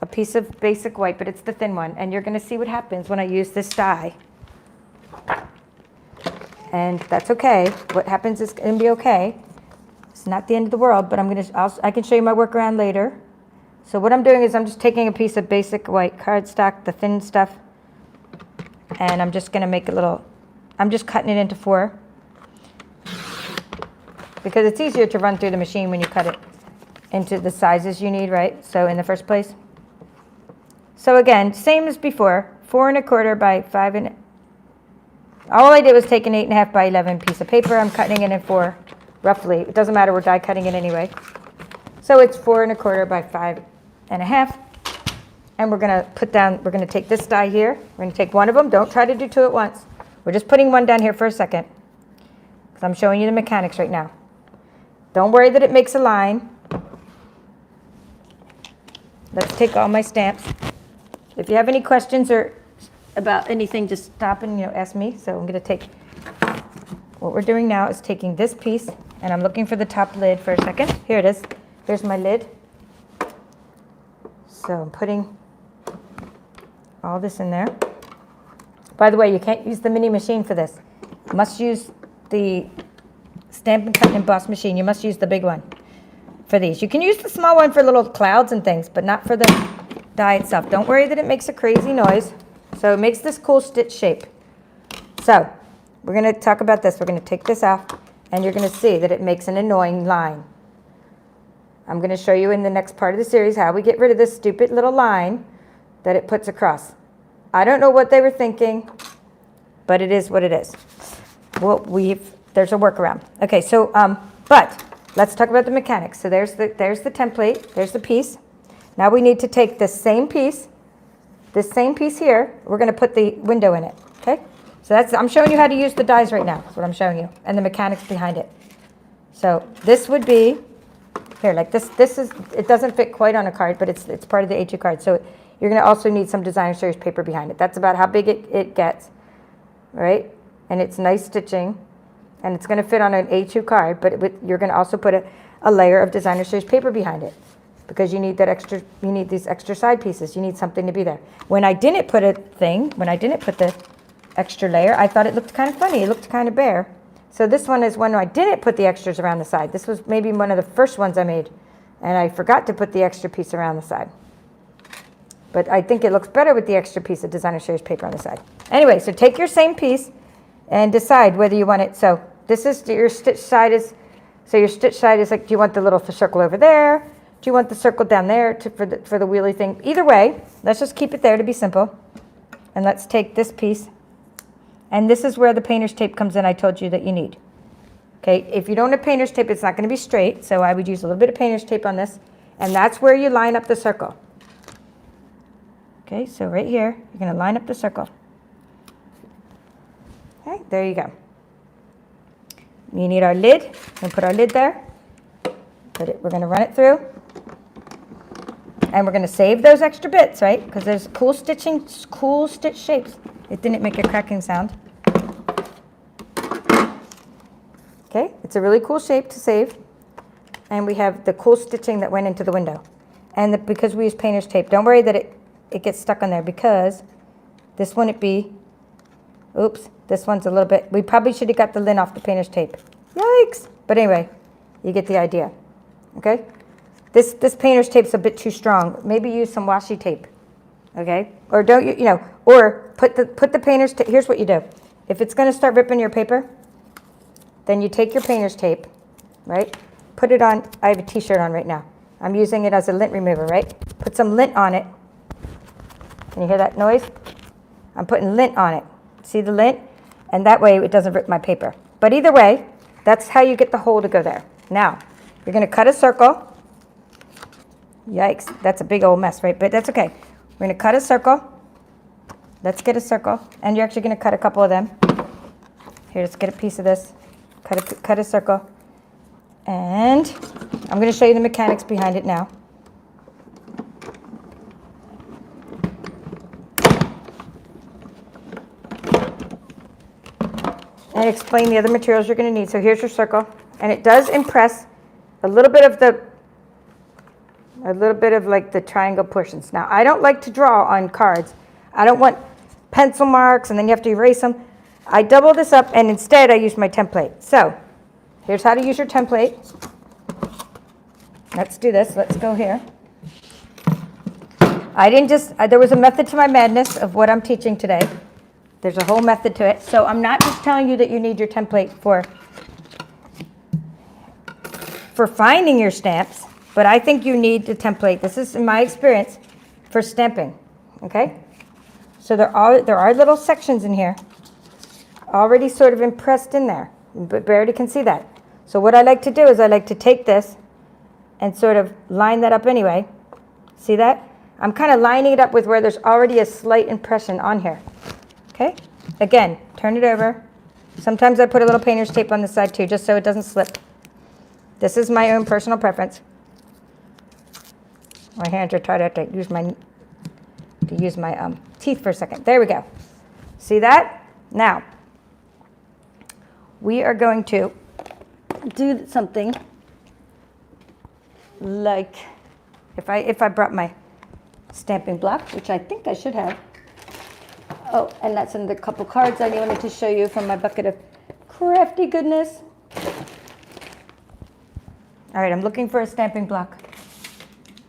a piece of basic white, but it's the thin one, and you're going to see what happens when I use this die. And that's okay. What happens is going to be okay. It's not the end of the world, but I can show you my workaround later. So what I'm doing is I'm just taking a piece of basic white cardstock, the thin stuff, and I'm just going to make I'm just cutting it into 4 because it's easier to run through the machine when you cut it into the sizes you need, right? So in the first place. So again, same as before, 4 1/4 by 5 and all I did was take an 8 1/2 by 11 piece of paper. I'm cutting it in 4 roughly. It doesn't matter, we're die cutting it anyway. So it's 4 1/4 by 5 1/2. And we're gonna put down, we're gonna take this die here. We're gonna take one of them. Don't try to do 2 at once. We're just putting one down here for a second, because I'm showing you the mechanics right now. Don't worry that it makes a line. Let's take all my stamps. If you have any questions or about anything, just stop and ask me. So I'm gonna take, what we're doing now is taking this piece, and I'm looking for the top lid for a second. Here it is. Here's my lid. So I'm putting all this in there. By the way, you can't use the mini machine for this. You must use the Stampin' Cut and Emboss machine. You must use the big one for these. You can use the small one for little clouds and things, but not for the die itself. Don't worry that it makes a crazy noise. So it makes this cool stitch shape. So we're going to talk about this. We're going to take this off, and you're going to see that it makes an annoying line. I'm going to show you in the next part of the series how we get rid of this stupid little line that it puts across. I don't know what they were thinking, but it is what it is. Well, there's a workaround. Okay, so, but let's talk about the mechanics. So there's the template, there's the piece. Now we need to take this same piece here, we're going to put the window in it, okay? So I'm showing you how to use the dies right now. That's what I'm showing you, and the mechanics behind it. So this would be, here, like this is, it doesn't fit quite on a card, but it's part of the A2 card. So you're going to also need some designer series paper behind it. That's about how big it gets, right? And it's nice stitching, and it's going to fit on an A2 card, but you're going to also put a layer of designer series paper behind it, because you need that extra. You need these extra side pieces. You need something to be there. When I didn't put the extra layer, I thought it looked kind of funny. It looked kind of bare. So this one is when I didn't put the extras around the side. This was maybe one of the first ones I made, and I forgot to put the extra piece around the side. But I think it looks better with the extra piece of designer series paper on the side. Anyway, so take your same piece and decide whether you want it. So this is your stitch side is, like, do you want the little circle over there? Do you want the circle down there for the wheelie thing? Either way, let's just keep it there to be simple. And let's take this piece. And this is where the painter's tape comes in, I told you that you need. Okay, if you don't have painter's tape, it's not going to be straight. So I would use a little bit of painter's tape on this. And that's where you line up the circle. Okay, so right here, you're going to line up the circle. Okay, there you go. We need our lid. We're going to put our lid there. We're going to run it through. And we're going to save those extra bits, right? Because there's cool stitch shapes. It didn't make a cracking sound. Okay, it's a really cool shape to save. And we have the cool stitching that went into the window. And because we use painter's tape, don't worry that it gets stuck on there, because this wouldn't be, oops, this one's a little bit, we probably should have got the lint off the painter's tape. Yikes. But anyway, you get the idea. Okay? This painter's tape's a bit too strong. Maybe use some washi tape. Okay? Or don't or put the painter's tape. Here's what you do. If it's going to start ripping your paper, then you take your painter's tape, right? Put it on, I have a t-shirt on right now. I'm using it as a lint remover, right? Put some lint on it. Can you hear that noise? I'm putting lint on it. See the lint? And that way it doesn't rip my paper. But either way, that's how you get the hole to go there. Now, you're going to cut a circle. Yikes, that's a big old mess, right? But that's okay. We're going to cut a circle. Let's get a circle. And you're actually going to cut a couple of them. Here, let's get a piece of this. Cut a circle. And I'm going to show you the mechanics behind it now. And explain the other materials you're going to need. So here's your circle. And it does impress a little bit of like the triangle portions. Now, I don't like to draw on cards. I don't want pencil marks and then you have to erase them. I double this up and instead I use my template. So here's how to use your template. Let's do this. Let's go here. There was a method to my madness of what I'm teaching today. There's a whole method to it. So I'm not just telling you that you need your template for finding your stamps, but I think you need the template. This is, in my experience, for stamping. Okay? So there are little sections in here already sort of impressed in there, but Verity can see that. So what I like to do is I like to take this and sort of line that up anyway. See that? I'm kind of lining it up with where there's already a slight impression on here. Okay? Again, turn it over. Sometimes I put a little painter's tape on the side too, just so it doesn't slip. This is my own personal preference. My hands are tied. I have to use my teeth for a second. There we go. See that? Now, we are going to do something like, if I brought my stamping block, which I think I should have. Oh, and that's in the couple cards I wanted to show you from my bucket of crafty goodness. All right, I'm looking for a stamping block.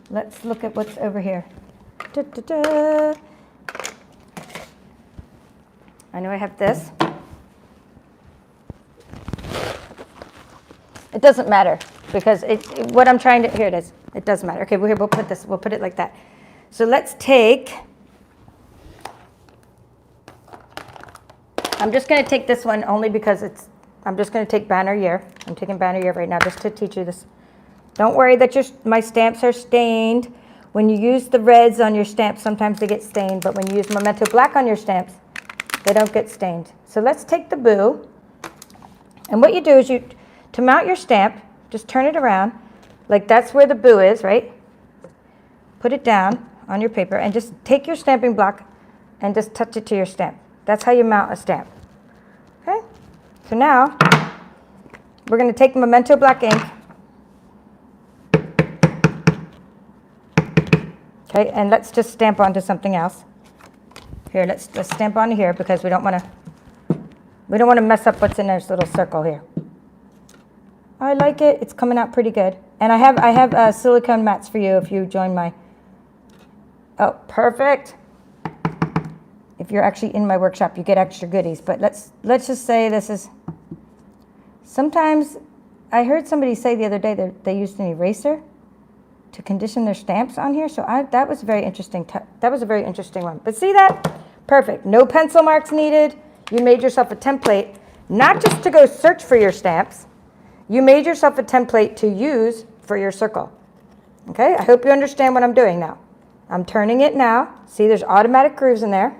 Let's look at what's over here. Da, da, da. I know I have this. It doesn't matter because what I'm trying to, here it is. It doesn't matter. Okay, we'll put this, we'll put it like that. So let's take, I'm just going to take this one only because I'm just going to take Banner Year. I'm taking Banner Year right now just to teach you this. Don't worry that my stamps are stained. When you use the reds on your stamps, sometimes they get stained, but when you use Memento Black on your stamps, they don't get stained. So let's take the boo, and what you do is to mount your stamp, just turn it around, like that's where the boo is, right? Put it down on your paper and just take your stamping block and just touch it to your stamp. That's how you mount a stamp. Okay? So now, we're going to take Memento Black ink. Okay, and let's just stamp onto something else. Here, let's stamp onto here because we don't want to mess up what's in this little circle here. I like it. It's coming out pretty good. And I have silicone mats for you if you join my. Oh, perfect. If you're actually in my workshop, you get extra goodies. But let's just say this is. Sometimes I heard somebody say the other day that they used an eraser to condition their stamps on here. So that was very interesting. That was a very interesting one. But see that? Perfect. No pencil marks needed. You made yourself a template, not just to go search for your stamps. You made yourself a template to use for your circle. Okay? I hope you understand what I'm doing now. I'm turning it now. See, there's automatic grooves in there.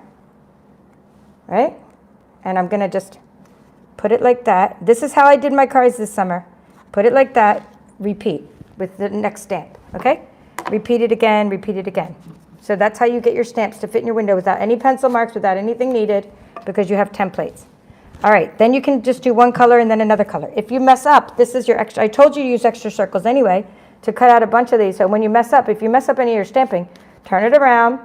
Right? And I'm going to just put it like that. This is how I did my cards this summer. Put it like that. Repeat with the next stamp. Okay? Repeat it again, repeat it again. So that's how you get your stamps to fit in your window without any pencil marks, without anything needed, because you have templates. All right, then you can just do one color and then another color. If you mess up, this is your extra. I told you to use extra circles anyway to cut out a bunch of these. So when you mess up, if you mess up any of your stamping, turn it around,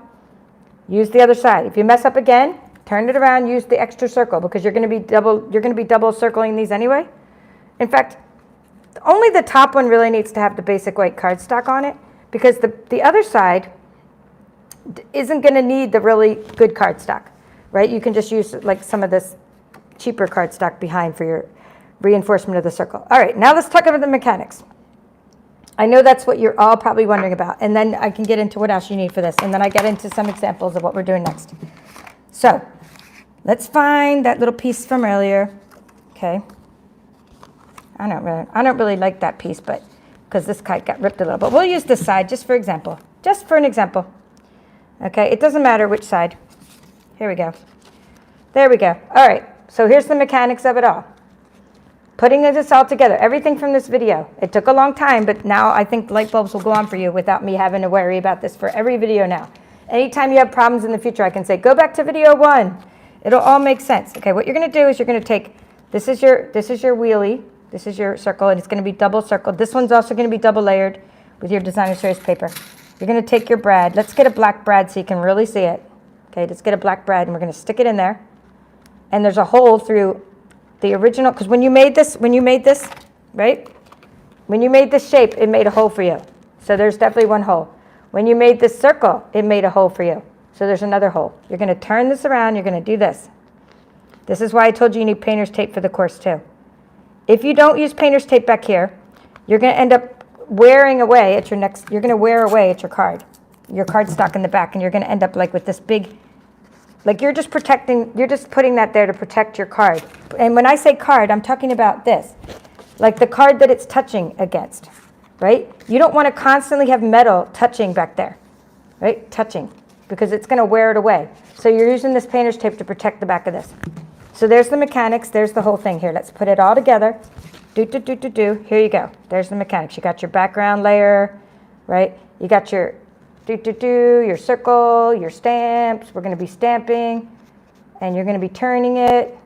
use the other side. If you mess up again, turn it around, use the extra circle because you're going to be double circling these anyway. In fact, only the top one really needs to have the basic white cardstock on it because the other side isn't going to need the really good cardstock, right? You can just use like some of this cheaper cardstock behind for your reinforcement of the circle. All right, now let's talk about the mechanics. I know that's what you're all probably wondering about, and then I can get into what else you need for this, and then I get into some examples of what we're doing next. So let's find that little piece from earlier. Okay. I don't really like that piece, but because this kite got ripped a little. But we'll use this side just for example. Just for an example. Okay, it doesn't matter which side. Here we go. There we go. All right, so here's the mechanics of it all. Putting this all together, everything from this video. It took a long time, but now I think light bulbs will go on for you without me having to worry about this for every video now. Anytime you have problems in the future, I can say, go back to video 1. It'll all make sense. Okay, what you're going to do is you're going to take, this is your wheelie. This is your circle, and it's going to be double circled. This one's also going to be double layered with your designer series paper. You're going to take your brad. Let's get a black brad so you can really see it. Okay, let's get a black brad, and we're going to stick it in there. And there's a hole through the original, because when you made this, right? When you made this shape, it made a hole for you. So there's definitely one hole. When you made this circle, it made a hole for you. So there's another hole. You're going to turn this around. You're going to do this. This is why I told you need painter's tape for the course too. If you don't use painter's tape back here, you're going to end up wearing away at your next, you're going to wear away at your cardstock in the back, and you're going to end up like with this big, like you're just putting that there to protect your card. And when I say card, I'm talking about this. like the card that it's touching against, right? You don't want to constantly have metal touching back there, right? Touching, because it's going to wear it away. So you're using this painter's tape to protect the back of this. So there's the mechanics. There's the whole thing here. Let's put it all together. Here you go. There's the mechanics. You got your background layer, right? You got your your circle, your stamps. We're going to be stamping, and you're going to be turning it.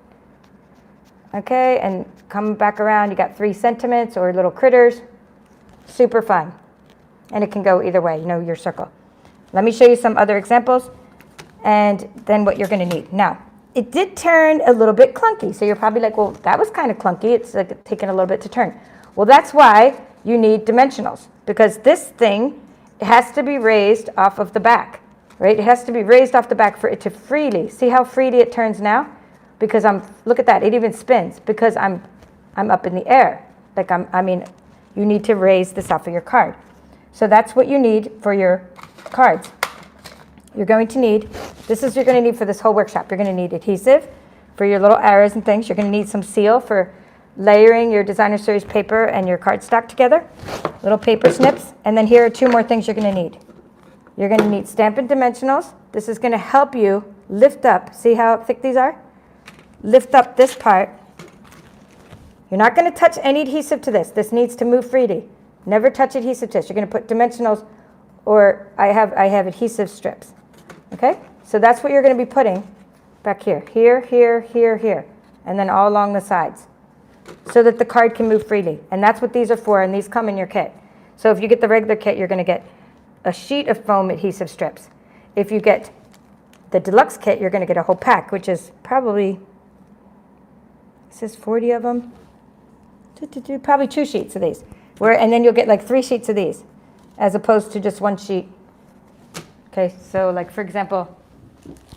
Okay, and come back around. You got 3 sentiments or little critters. Super fun. And it can go either way, you know, your circle. Let me show you some other examples, and then what you're going to need. Now, it did turn a little bit clunky. So you're probably like, well, that was kind of clunky. It's like taking a little bit to turn. Well, that's why you need dimensionals, because this thing has to be raised off of the back, right? It has to be raised off the back for it to freely. See how freely it turns now? Because look at that, it even spins because I'm up in the air. Like you need to raise this off of your card. So that's what you need for your cards. You're going to need, you're going to need for this whole workshop. You're going to need adhesive for your little arrows and things. You're going to need some seal for layering your designer series paper and your cardstock together. Little paper snips. And then here are 2 more things you're going to need. You're going to need Stampin Dimensionals. This is going to help you lift up. See how thick these are? Lift up this part. You're not going to touch any adhesive to this. This needs to move freely. Never touch adhesive to this. You're going to put dimensionals, or I have adhesive strips. Okay? So that's what you're going to be putting back here. Here, here, here, here. And then all along the sides, so that the card can move freely. And that's what these are for, and these come in your kit. So if you get the regular kit, you're going to get a sheet of foam adhesive strips. If you get the deluxe kit, you're going to get a whole pack, which is probably, it says 40 of them. Probably 2 sheets of these. And then you'll get like 3 sheets of these, as opposed to just 1 sheet. Okay, so like for example,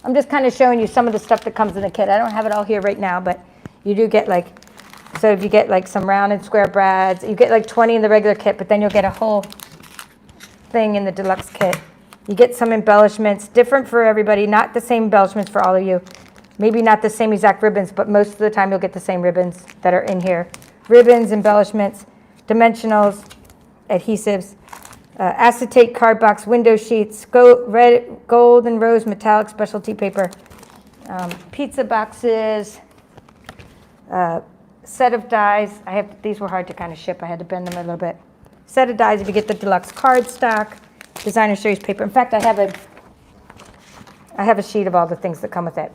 I'm just kind of showing you some of the stuff that comes in the kit. I don't have it all here right now, but you do get like, so if you get like some round and square brads, you get like 20 in the regular kit, but then you'll get a whole thing in the deluxe kit. You get some embellishments, different for everybody, not the same embellishments for all of you. Maybe not the same exact ribbons, but most of the time you'll get the same ribbons that are in here. Ribbons, embellishments, dimensionals, adhesives, acetate card box, window sheets, gold and rose metallic specialty paper, pizza boxes, set of dies. These were hard to kind of ship. I had to bend them a little bit. Set of dies if you get the deluxe card stock, designer series paper. In fact, I have a sheet of all the things that come with it.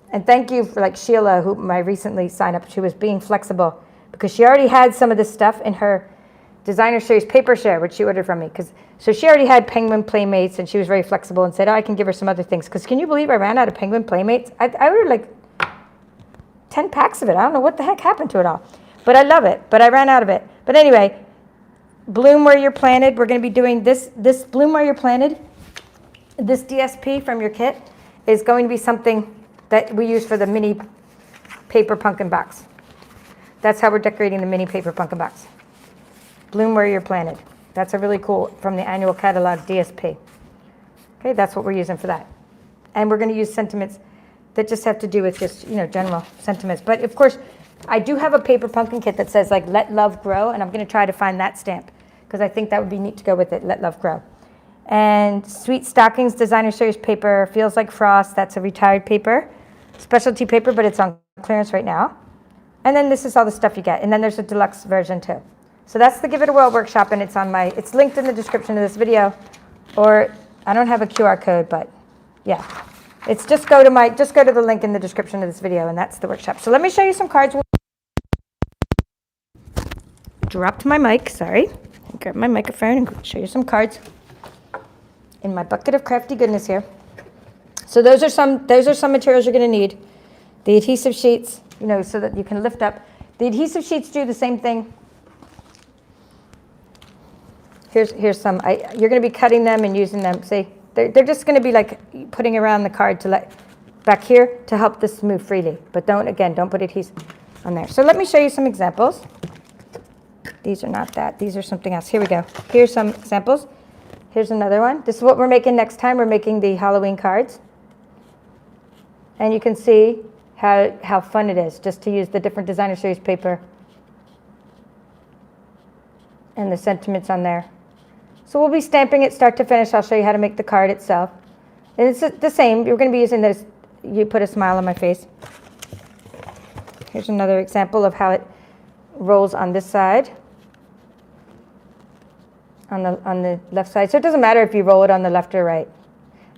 And thank you for like Sheila, who I recently signed up. She was being flexible because she already had some of this stuff in her designer series paper share, which she ordered from me. So she already had Penguin Playmates, and she was very flexible and said, oh, I can give her some other things. Because can you believe I ran out of Penguin Playmates? I ordered like 10 packs of it. I don't know what the heck happened to it all. But I love it. But I ran out of it. But anyway, Bloom Where You're Planted. We're going to be doing this Bloom Where You're Planted. This DSP from your kit is going to be something that we use for the mini paper pumpkin box. That's how we're decorating the mini paper pumpkin box. Bloom Where You're Planted. That's a really cool, from the annual catalog DSP. Okay, that's what we're using for that. And we're going to use sentiments that just have to do with just, general sentiments. But of course, I do have a paper pumpkin kit that says like, let love grow. And I'm going to try to find that stamp because I think that would be neat to go with it, let love grow. And Sweet Stockings Designer Series paper, Feels Like Frost. That's a retired paper. Specialty paper, but it's on clearance right now. And then this is all the stuff you get. And then there's a deluxe version too. So that's the Give It a Whirl workshop, and it's linked in the description of this video. Or I don't have a QR code, but yeah. It's just go to the link in the description of this video, and that's the workshop. So let me show you some cards. Dropped my mic, sorry. Grab my microphone and show you some cards in my bucket of crafty goodness here. So those are some materials you're going to need. The adhesive sheets, so that you can lift up. The adhesive sheets do the same thing. Here's some. You're going to be cutting them and using them. See, they're just going to be like putting around the card to back here to help this move freely. But don't put adhesive on there. So let me show you some examples. These are not that. These are something else. Here we go. Here's some examples. Here's another one. This is what we're making next time. We're making the Halloween cards. And you can see how fun it is just to use the different designer series paper and the sentiments on there. So we'll be stamping it start to finish. I'll show you how to make the card itself. And it's the same. You're going to be using this. You put a smile on my face. Here's another example of how it rolls on this side, on the left side. So it doesn't matter if you roll it on the left or right.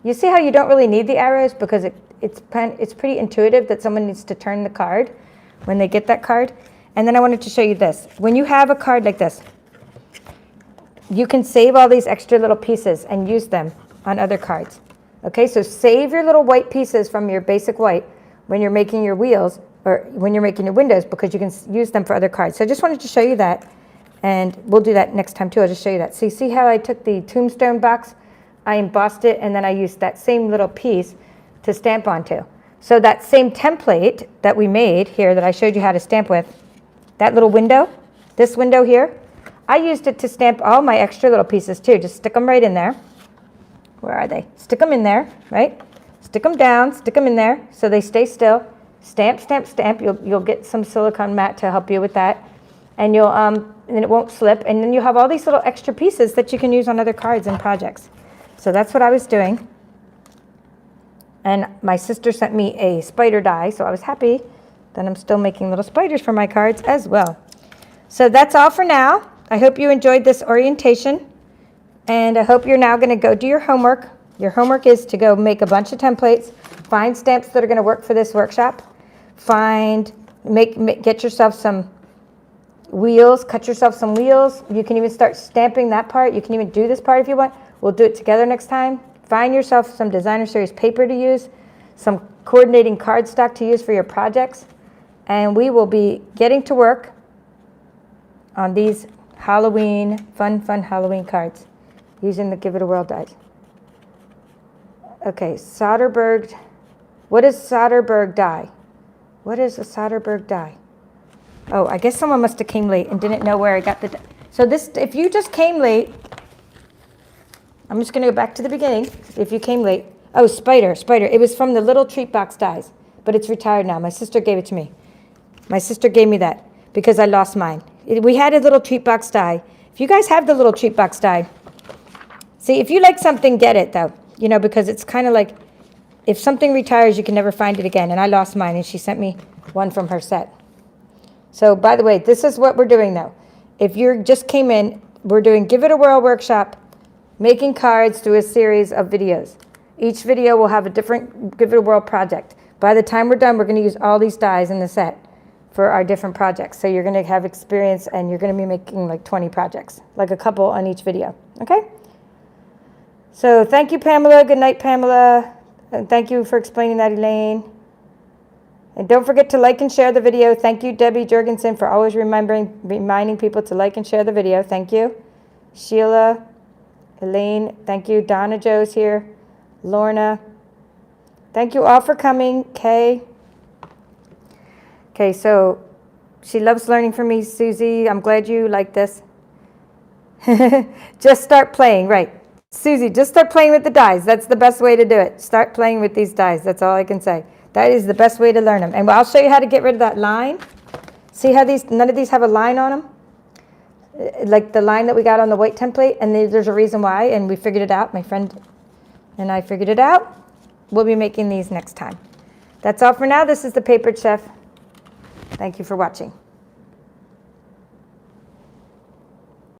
You see how you don't really need the arrows because it's pretty intuitive that someone needs to turn the card when they get that card. And then I wanted to show you this. When you have a card like this, you can save all these extra little pieces and use them on other cards. Okay, so save your little white pieces from your basic white when you're making your wheels or when you're making your windows, because you can use them for other cards. So I just wanted to show you that, and we'll do that next time too. I'll just show you that. So you see how I took the tombstone box, I embossed it, and then I used that same little piece to stamp onto. So that same template that we made here that I showed you how to stamp with, that little window, this window here, I used it to stamp all my extra little pieces too. Just stick them right in there. Where are they? Stick them in there, right? Stick them down, stick them in there so they stay still. Stamp, stamp, stamp. You'll get some silicone mat to help you with that. And you'll and it won't slip. And then you have all these little extra pieces that you can use on other cards and projects. So that's what I was doing. And my sister sent me a spider die, so I was happy that I'm still making little spiders for my cards as well. So that's all for now. I hope you enjoyed this orientation, and I hope you're now going to go do your homework. Your homework is to go make a bunch of templates, find stamps that are going to work for this workshop, get yourself some wheels, cut yourself some wheels. You can even start stamping that part. You can even do this part if you want. We'll do it together next time. Find yourself some designer series paper to use, some coordinating cardstock to use for your projects, and we will be getting to work on these Halloween, fun Halloween cards using the Give It a Whirl dies. Okay, Soderbergh. What is Soderbergh die? What is a Soderbergh die? Oh, I guess someone must have came late and didn't know where I got the. So this, if you just came late, I'm just going to go back to the beginning. If you came late, oh, spider. It was from the little treat box dies, but it's retired now. My sister gave it to me. My sister gave me that because I lost mine. We had a little treat box die. If you guys have the little treat box die, see, if you like something, get it though. You know, because it's kind of like if something retires, you can never find it again. And I lost mine, and she sent me one from her set. So, by the way, this is what we're doing though. If you just came in, we're doing Give It a Whirl workshop, making cards through a series of videos. Each video will have a different Give It a Whirl project. By the time we're done, we're going to use all these dies in the set for our different projects. So you're going to have experience, and you're going to be making like 20 projects, like a couple on each video. Okay? So thank you, Pamela. Good night, Pamela. And thank you for explaining that, Elaine. And don't forget to like and share the video. Thank you, Debbie Jurgensen, for always reminding people to like and share the video. Thank you. Sheila, Elaine, thank you. Donna Joe's here. Lorna. Thank you all for coming. Kay. Okay, so she loves learning from me, Susie. I'm glad you like this. Just start playing, right. Susie, just start playing with the dies. That's the best way to do it. Start playing with these dies. That's all I can say. That is the best way to learn them. And I'll show you how to get rid of that line. See how none of these have a line on them? Like the line that we got on the white template. And there's a reason why, and we figured it out. My friend and I figured it out. We'll be making these next time. That's all for now. This is the Papered Chef. Thank you for watching.